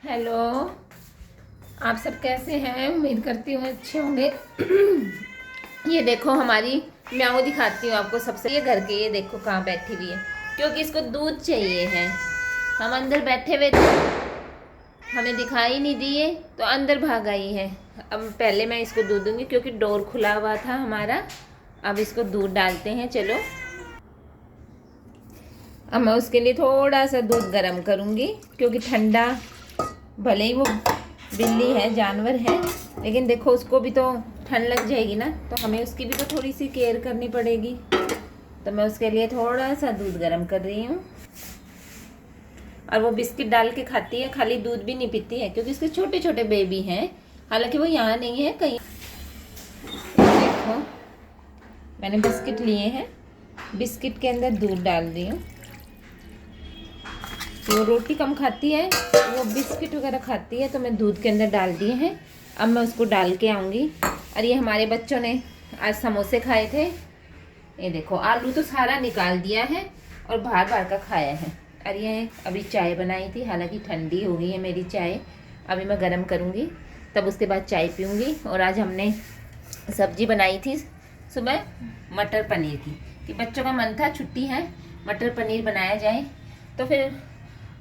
Hello. आप सब कैसे हैं? उम्मीद करती हूँ अच्छे होंगे। ये देखो हमारी म्याऊ दिखाती हूँ आपको। सबसे ये घर के, ये देखो कहाँ बैठी हुई है, क्योंकि इसको दूध चाहिए है। हम अंदर बैठे हुए थे, हमें दिखाई नहीं दिए तो अंदर भाग आई है। अब पहले मैं इसको दूध दूंगी क्योंकि डोर खुला हुआ था हमारा। अब इसको दूध डालते हैं। चलो, अब मैं उसके लिए थोड़ा सा दूध गर्म करूँगी क्योंकि ठंडा, भले ही वो बिल्ली है, जानवर है, लेकिन देखो उसको भी तो ठंड लग जाएगी ना, तो हमें उसकी भी तो थोड़ी सी केयर करनी पड़ेगी। तो मैं उसके लिए थोड़ा सा दूध गर्म कर रही हूँ। और वो बिस्किट डाल के खाती है, खाली दूध भी नहीं पीती है क्योंकि उसके छोटे छोटे बेबी हैं। हालांकि वो यहाँ नहीं है, कहीं। देखो मैंने बिस्किट लिए हैं, बिस्किट के अंदर दूध डाल रही हूँ। वो रोटी कम खाती है, वो बिस्किट वगैरह खाती है, तो मैं दूध के अंदर डाल दिए हैं। अब मैं उसको डाल के आऊँगी। और ये हमारे बच्चों ने आज समोसे खाए थे। ये देखो आलू तो सारा निकाल दिया है और बाहर बाहर का खाया है। और ये अभी चाय बनाई थी, हालांकि ठंडी हो गई है मेरी चाय। अभी मैं गरम करूँगी, तब उसके बाद चाय पीऊँगी। और आज हमने सब्जी बनाई थी सुबह, मटर पनीर की, कि बच्चों का मन था, छुट्टी है, मटर पनीर बनाया जाए, तो फिर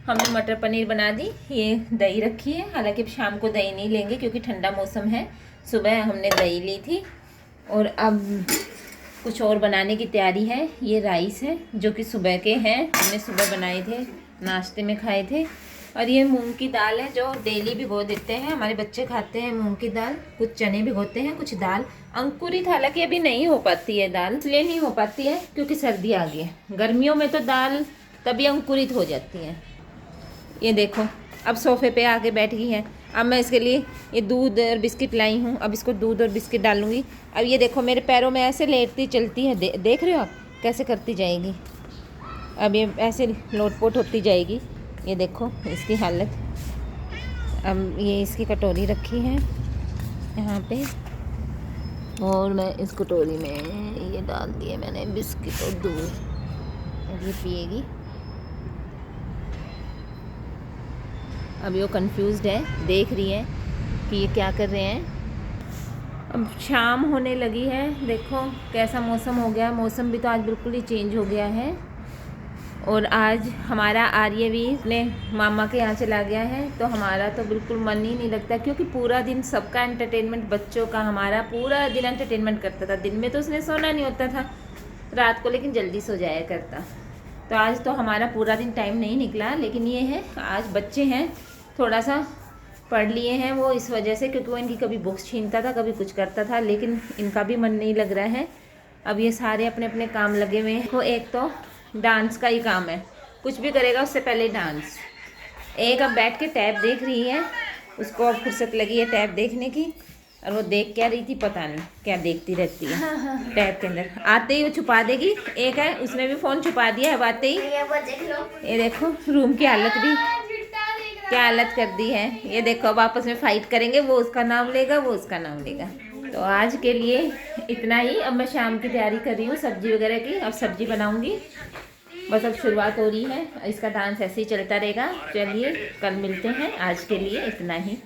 हमने मटर पनीर बना दी। ये दही रखी है, हालांकि शाम को दही नहीं लेंगे क्योंकि ठंडा मौसम है। सुबह हमने दही ली थी और अब कुछ और बनाने की तैयारी है। ये राइस है जो कि सुबह के हैं, हमने सुबह बनाए थे, नाश्ते में खाए थे। और ये मूंग की दाल है जो डेली भिगो देते हैं, हमारे बच्चे खाते हैं मूंग की दाल। कुछ चने भिगोते हैं, कुछ दाल अंकुरित, हालांकि अभी नहीं हो पाती है दाल, इसलिए नहीं हो पाती है क्योंकि सर्दी आ गई है। गर्मियों में तो दाल तभी अंकुरित हो जाती है। ये देखो अब सोफे पे आके बैठ गई है। अब मैं इसके लिए ये दूध और बिस्किट लाई हूँ, अब इसको दूध और बिस्किट डालूंगी। अब ये देखो मेरे पैरों में ऐसे लेटती चलती है, देख रहे हो आप कैसे करती जाएगी। अब ये ऐसे लोटपोट होती जाएगी। ये देखो इसकी हालत। अब ये इसकी कटोरी रखी है यहाँ पे, और मैं इस कटोरी में ये डाल दिए मैंने बिस्किट और दूध। अब ये पिएगी। अब वो कंफ्यूज्ड है, देख रही है कि ये क्या कर रहे हैं। अब शाम होने लगी है, देखो कैसा मौसम हो गया। मौसम भी तो आज बिल्कुल ही चेंज हो गया है। और आज हमारा आर्य भी अपने मामा के यहाँ चला गया है, तो हमारा तो बिल्कुल मन ही नहीं लगता क्योंकि पूरा दिन सबका एंटरटेनमेंट, बच्चों का, हमारा पूरा दिन एंटरटेनमेंट करता था। दिन में तो उसने सोना नहीं होता था, रात को लेकिन जल्दी सो जाया करता। तो आज तो हमारा पूरा दिन टाइम नहीं निकला। लेकिन ये है, आज बच्चे हैं, थोड़ा सा पढ़ लिए हैं वो इस वजह से, क्योंकि वो इनकी कभी बुक्स छीनता था, कभी कुछ करता था, लेकिन इनका भी मन नहीं लग रहा है। अब ये सारे अपने अपने काम लगे हुए हैं। वो एक तो डांस का ही काम है, कुछ भी करेगा उससे पहले डांस। एक अब बैठ के टैब देख रही है, उसको अब फुर्सत लगी है टैब देखने की। और वो देख क्या रही थी पता नहीं, क्या देखती रहती है टैब के अंदर। आते ही वो छुपा देगी। एक है उसने भी फ़ोन छुपा दिया है, अब आते ही ये देखो रूम की हालत भी क्या हालत कर दी है। ये देखो अब आपस में फाइट करेंगे, वो उसका नाम लेगा, वो उसका नाम लेगा। तो आज के लिए इतना ही। अब मैं शाम की तैयारी कर रही हूँ सब्जी वगैरह की, अब सब्जी बनाऊँगी। बस अब शुरुआत हो रही है, इसका डांस ऐसे ही चलता रहेगा। चलिए कल मिलते हैं, आज के लिए इतना ही।